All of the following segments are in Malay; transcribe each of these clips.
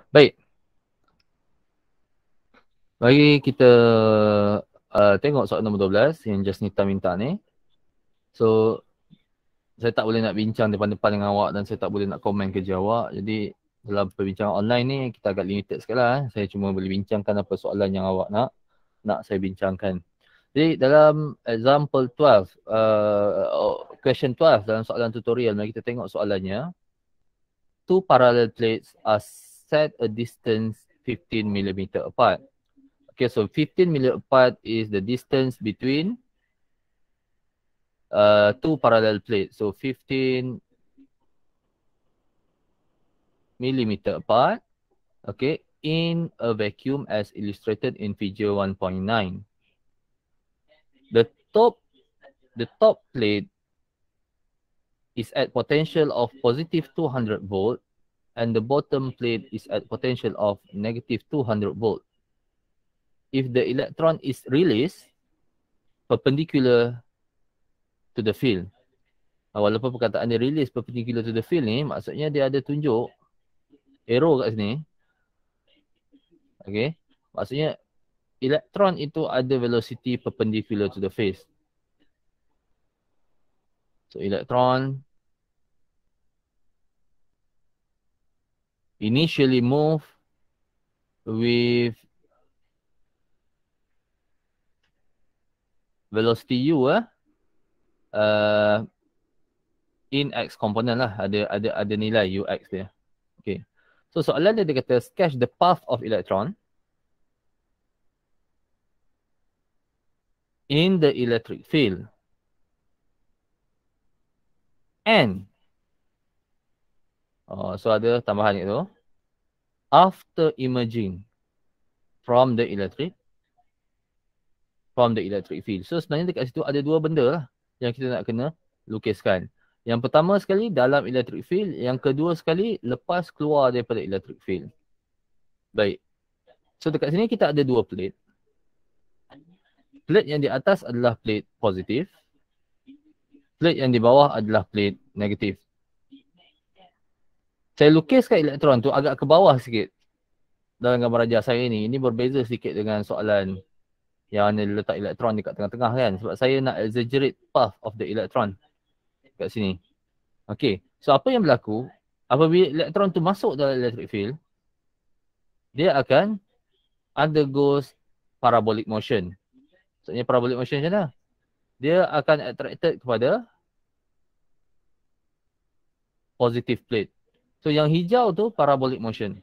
Baik. Mari kita tengok soalan nombor 12 yang Jasnita minta ni. So, saya tak boleh nak bincang depan-depan dengan awak dan saya tak boleh nak komen kerja awak. Jadi, dalam perbincangan online ni, kita agak limited sekali lah. Saya cuma boleh bincangkan apa soalan yang awak nak saya bincangkan. Jadi, dalam example 12, question 12 dalam soalan tutorial, mari kita tengok soalannya. Two parallel plates are set a distance 15 mm apart. Okay, so 15 mm apart is the distance between two parallel plates. So 15 mm apart, okay, in a vacuum as illustrated in figure 1.9. The top plate is at potential of positive 200 volt and the bottom plate is at potential of negative 200 volt. If the electron is released perpendicular to the field. Walaupun perkataan dia release perpendicular to the field ni, maksudnya dia ada tunjuk arrow kat sini. Okay. Maksudnya elektron itu ada velocity perpendicular to the phase. So electron initially move with velocity u in x component lah, ada nilai ux dia. Okay. So soalan dia kata sketch the path of electron in the electric field and so ada tambahan itu after emerging from the electric field. So sebenarnya dekat situ ada dua benda lah yang kita nak kena lukiskan. Yang pertama sekali dalam electric field, yang kedua sekali lepas keluar daripada electric field. Baik. So dekat sini kita ada dua plate. Plate yang di atas adalah plate positif. Plate yang di bawah adalah plate negatif. Saya lukiskan elektron tu agak ke bawah sikit dalam gambar ajar saya ni. Ini berbeza sikit dengan soalan yang ada letak elektron dekat tengah-tengah kan. Sebab saya nak exaggerate path of the electron kat sini. Okay. So apa yang berlaku? Apabila elektron tu masuk dalam electric field, dia akan undergoes parabolic motion. Maksudnya parabolic motion macam mana? Dia akan attracted kepada positive plate. So yang hijau tu parabolic motion.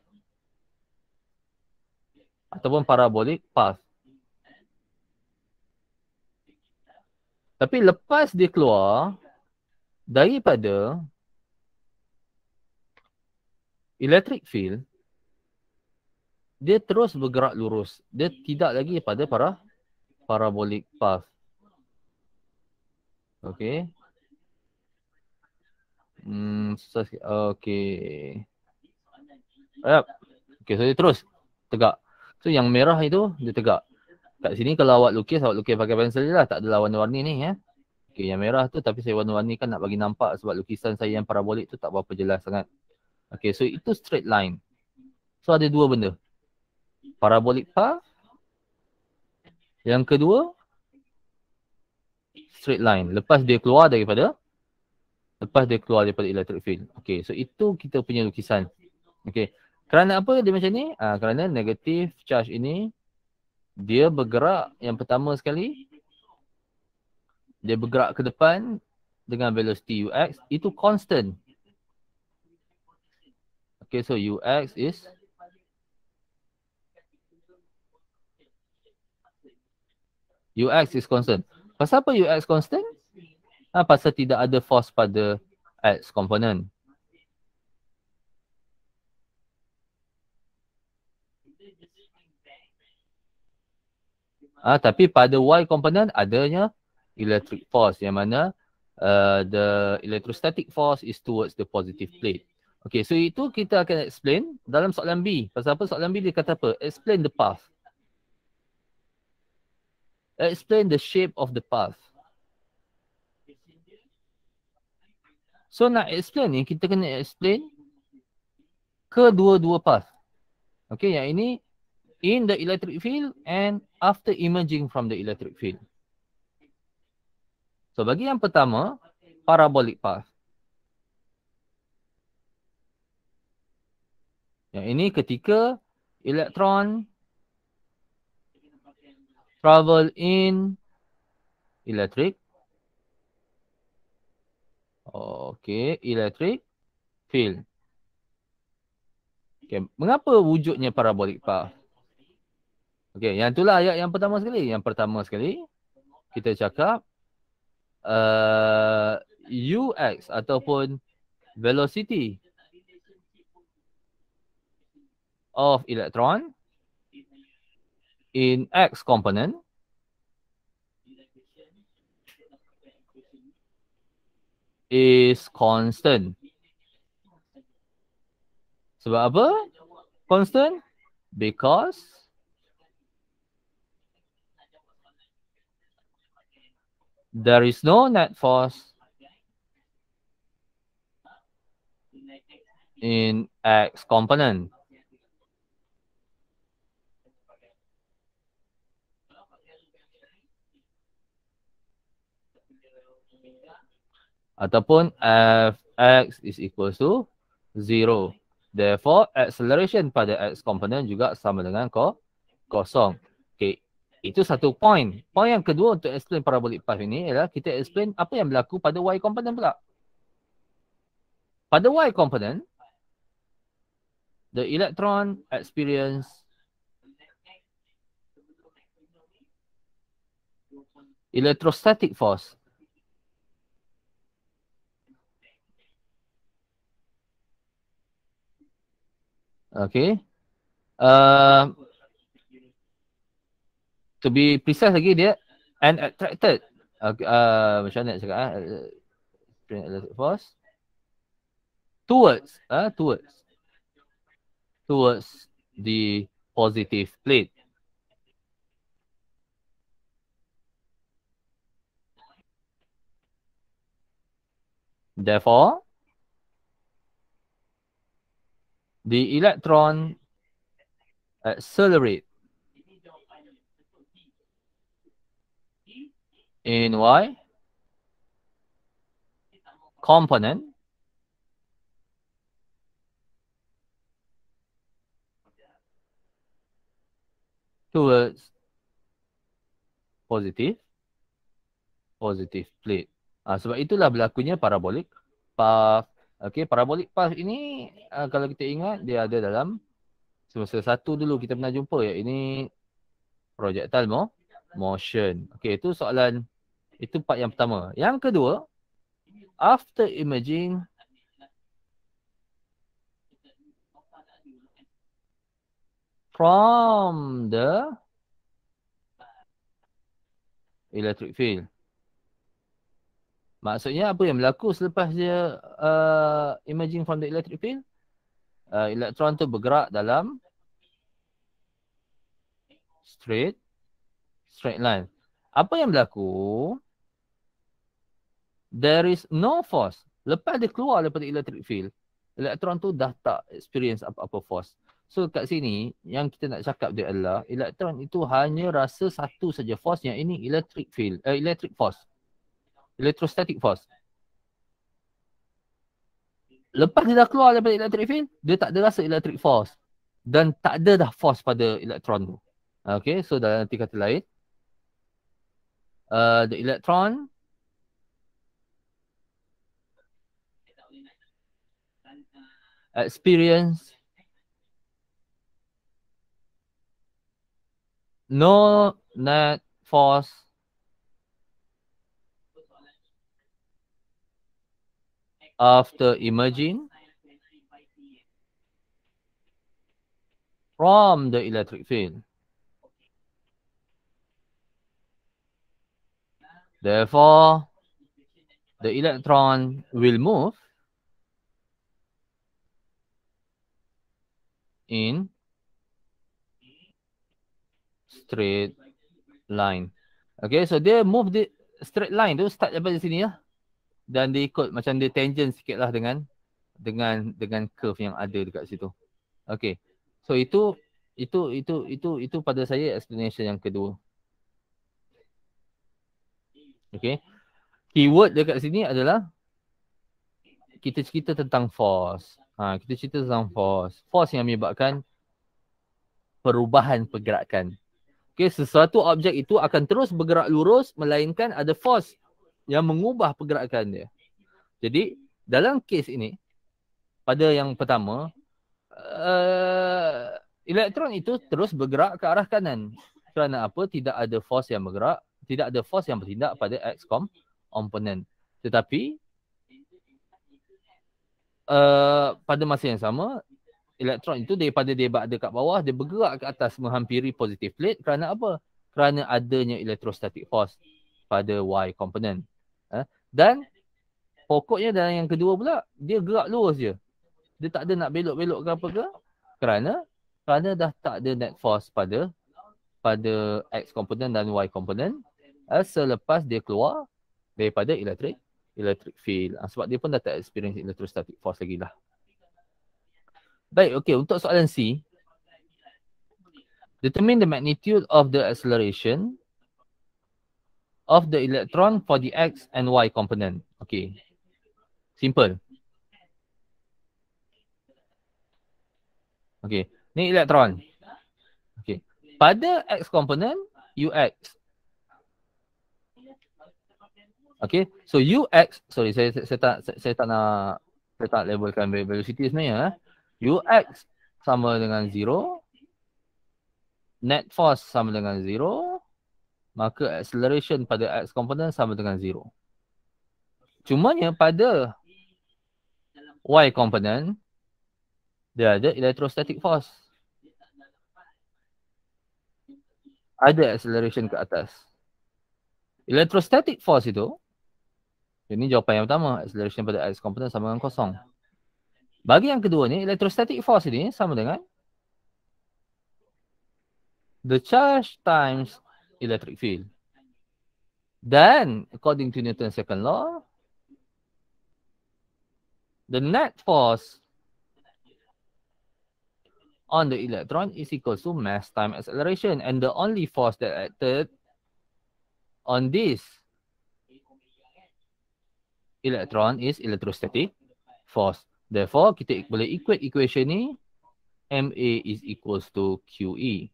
Ataupun parabolic path. Tapi lepas dia keluar daripada electric field, dia terus bergerak lurus. Dia tidak lagi pada parabolic path. Okay. Susah sikit. Okay. Okay, so dia terus tegak. So yang merah itu dia tegak. Kat sini kalau awak lukis pakai pensel je lah. Tak adalah warna-warni ni ya. Okay, yang merah tu tapi saya warna-warni kan nak bagi nampak sebab lukisan saya yang parabolik tu tak berapa jelas sangat. Okay, so itu straight line. So ada dua benda. Parabolic path. Yang kedua, straight line. Lepas dia keluar daripada electric field. Okay, so itu kita punya lukisan. Okay, kerana apa dia macam ni? Kerana negatif charge ini dia bergerak yang pertama sekali, dia bergerak ke depan dengan velocity ux, itu constant. Okay, so ux is constant. Pasal apa ux constant? Pasal tidak ada force pada x component. Tapi pada y component adanya electric force yang mana the electrostatic force is towards the positive plate. Okay, so itu kita akan explain dalam soalan B. Pasal apa soalan B dia kata apa? Explain the path. Explain the shape of the path. So nak explain ni kita kena explain kedua-dua path. Okay, yang ini in the electric field and after emerging from the electric field. So bagi yang pertama, parabolic path. Yang ini ketika elektron travel in electric. Okay, electric field. Okay, mengapa wujudnya parabolic path? Okay, yang itulah ayat yang pertama sekali. Yang pertama sekali, kita cakap ux ataupun velocity of electron in x component is constant. Sebab apa? Constant? Because there is no net force in x component. Ataupun fx is equal to 0. Therefore, acceleration pada x component juga sama dengan kosong. Okay, itu satu point. Point yang kedua untuk explain parabolic path ini ialah kita explain apa yang berlaku pada y component pula. Pada y component, the electron experience electrostatic force. Okay. To be precise lagi dia and attracted. Macam mana nak cakap? Electric force towards the positive plate. Therefore, the electron accelerate in y component towards positive plate. Sebab itulah berlakunya parabolic path. Okay, parabolic path ini kalau kita ingat dia ada dalam semester 1 dulu kita pernah jumpa ya. Ini projectile motion. Okay, itu soalan, itu part yang pertama. Yang kedua, after emerging from the electric field. Maksudnya apa yang berlaku selepas dia emerging from the electric field? Elektron tu bergerak dalam straight line. Apa yang berlaku? There is no force. Lepas dia keluar daripada electric field, elektron tu dah tak experience apa-apa force. So kat sini yang kita nak cakap dia adalah elektron itu hanya rasa satu saja force, yang ini electric field, electric force. Electrostatic force. Lepas dia dah keluar daripada electric field, dia tak ada rasa electric force. Dan tak ada dah force pada elektron tu. Okay, so dalam arti kata lain, the electron experience no net force after emerging from the electric field. Therefore, the electron will move in straight line. Okay, so dia move the straight line tu start daripada sini lah. Dan dia ikut macam dia tangent sikit lah dengan curve yang ada dekat situ. Okay. So itu pada saya explanation yang kedua. Okay. Keyword dekat sini adalah kita cerita tentang force. Kita cerita tentang force. Force yang menyebabkan perubahan pergerakan. Okay, sesuatu objek itu akan terus bergerak lurus melainkan ada force yang mengubah pergerakan dia. Jadi, dalam kes ini, pada yang pertama, elektron itu terus bergerak ke arah kanan. Kerana apa? Tidak ada force yang bergerak, tidak ada force yang bertindak pada X komponen. Tetapi, pada masa yang sama, elektron itu daripada dia berada kat bawah, dia bergerak ke atas menghampiri positive plate. Kerana apa? Kerana adanya electrostatic force pada Y komponen. Dan pokoknya dalam yang kedua pula, dia gerak lurus je. Dia tak ada nak belok-belok ke apa ke. Kerana dah tak ada net force pada X komponen dan Y komponen selepas dia keluar daripada electric field. Sebab dia pun dah tak experience electrostatic force lagi lah. Baik, okey. Untuk soalan C. Determine the magnitude of the acceleration of the electron for the X and Y component. Okey. Simple. Okey. Ni elektron. Okey. Pada X component, UX. Okey. So UX, sorry saya tak nak labelkan velocity sebenarnya. UX sama dengan 0. Net force sama dengan 0. Maka acceleration pada X component sama dengan 0. Cumanya pada Y component, dia ada electrostatic force. Ada acceleration ke atas. Electrostatic force itu, ini jawapan yang pertama, acceleration pada X component sama dengan kosong. Bagi yang kedua ni, electrostatic force ini sama dengan the charge times electric field. Dan according to Newton's second law, the net force on the electron is equal to mass times acceleration. And the only force that acted on this electron is electrostatic force. Therefore, kita boleh equate equation ni, MA is equals to QE.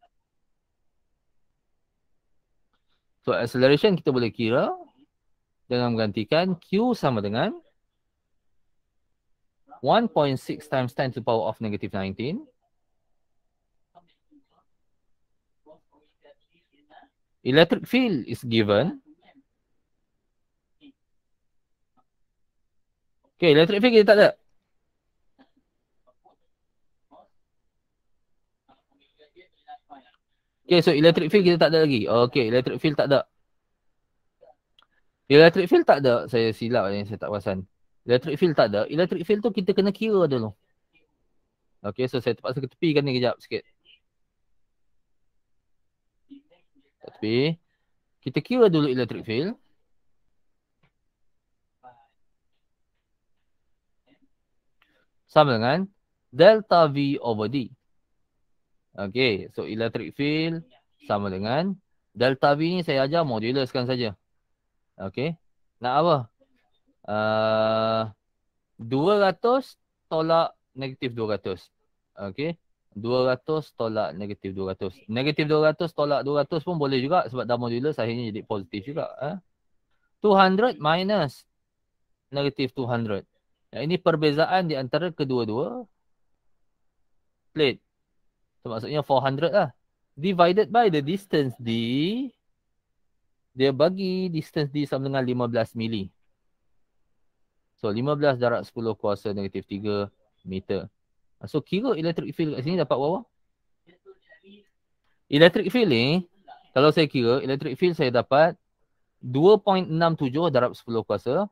So, acceleration kita boleh kira dengan menggantikan Q sama dengan 1.6 times 10 to the power of negative 19. Electric field is given. Okay, electric field kita tak ada. Okay, so electric field kita tak ada lagi. Okay, electric field tak ada. Electric field tak ada. Saya silap ni, saya tak perasan. Electric field tak ada. Electric field tu kita kena kira dulu. Okay, so saya terpaksa ketepikan ni kejap sikit. Tapi kita kira dulu electric field. Sama dengan delta V over D. Okay, so electric field sama dengan delta V ni saya ajar moduluskan saja. Okay, nak apa? 200 tolak negatif 200. Okay, 200 tolak negatif 200. Negatif 200 tolak 200 pun boleh juga sebab dah modulus akhirnya jadi positif juga. 200 minus negatif 200. Ini perbezaan di antara kedua-dua plate. So, maksudnya 400 lah. Divided by the distance D. Dia bagi distance D sama dengan 15 mili. So, 15 darab 10 kuasa negatif 3 meter. So, kira electric field kat sini dapat berapa? Electric field ni, kalau saya kira, electric field saya dapat 2.67 darab 10 kuasa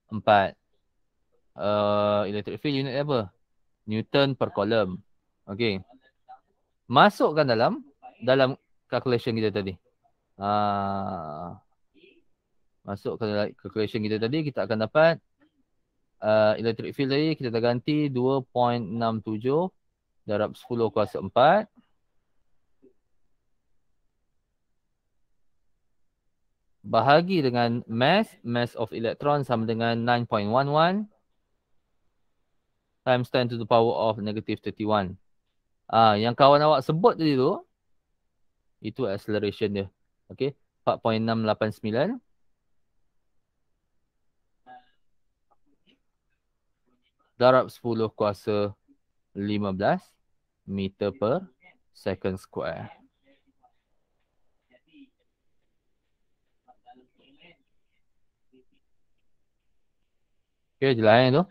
4. Electric field unit apa? Newton per coulomb. Okay. Masukkan dalam calculation kita tadi. Masukkan dalam calculation kita tadi, kita akan dapat electric field tadi kita dah ganti 2.67 darab 10 kuasa 4. Bahagi dengan mass of electron sama dengan 9.11 times 10 to the power of negative 31. Yang kawan awak sebut tadi tu, itu acceleration dia. Okay, 4.689 darab 10 kuasa 15 meter per second square. Okay, jelas tu.